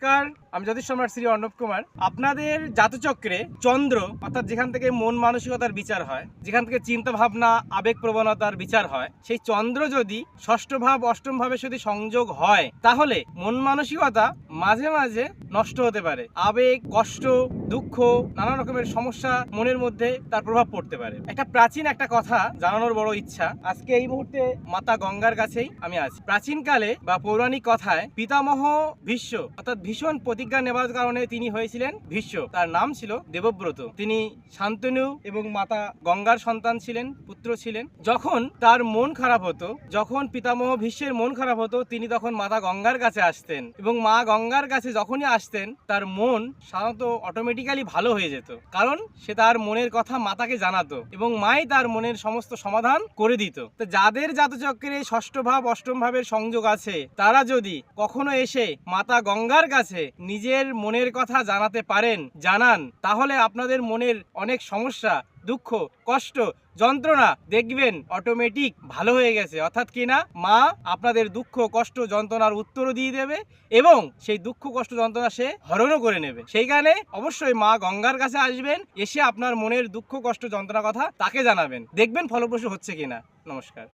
নমস্কার, আমি জ্যোতিষ সম্রাট শ্রী অর্ণব কুমার। আপনাদের জাতচক্রে চন্দ্র অর্থাৎ যেখান থেকে মন মানসিকতার বিচার হয়, যেখান থেকে চিন্তা ভাবনা আবেগ প্রবণতার বিচার হয়, সেই চন্দ্র যদি ষষ্ঠ ভাব অষ্টম ভাবে যদি সংযোগ হয়, তাহলে মন মানসিকতা মাঝে মাঝে নষ্ট হতে পারে। আবেগ, কষ্ট, দুঃখ, নানা রকমের সমস্যা মনের মধ্যে তার প্রভাব পড়তে পারে। একটা প্রাচীন একটা কথা জানানোর বড় ইচ্ছা। আজকে এই মুহূর্তে মাতা গঙ্গার কাছেই আমি আছি। প্রাচীনকালে বা পৌরাণিক কথায় পিতামহ ভীষ্ম অর্থাৎ ভীষণ প্রতিজ্ঞা নেবার কারণে তিনি হয়েছিলেন ভীষ্ম। তার নাম ছিল দেবব্রত। তিনি শান্তনু এবং মাতা গঙ্গার সন্তান ছিলেন, পুত্র ছিলেন। যখন তার মন খারাপ হতো, যখন পিতামহ ভীষ্মের মন খারাপ হতো, তিনি তখন মাতা গঙ্গার কাছে আসতেন এবং মা গঙ্গার কাছে যখনই আসতেন তার মন সাধারণত অটোমেটিক্যালি ভালো হয়ে যেত, কারণ সে তার মনের কথা মাতাকে জানাতো এবং মাই তার মনের সমস্ত সমাধান করে দিত। তো যাদের জাতচক্রে ষষ্ঠ ভাব অষ্টম ভাবের সংযোগ আছে, তারা যদি কখনো এসে মাতা গঙ্গার কাছে নিজের মনের কথা জানান, তাহলে আপনাদের মনের অনেক সমস্যা, দুঃখ, কষ্ট, যন্ত্রণা দেখবেন অটোমেটিক ভালো হয়ে গেছে। অর্থাৎ কিনা মা আপনাদের দুঃখ, কষ্ট, যন্ত্রণার উত্তরও দিয়ে দেবে এবং সেই দুঃখ, কষ্ট, যন্ত্রণা সে হরণও করে নেবে। সেই কারণে অবশ্যই মা গঙ্গার কাছে আসবেন, এসে আপনার মনের দুঃখ, কষ্ট, যন্ত্রণার কথা তাকে জানাবেন। দেখবেন ফলপ্রসূ হচ্ছে কিনা। নমস্কার।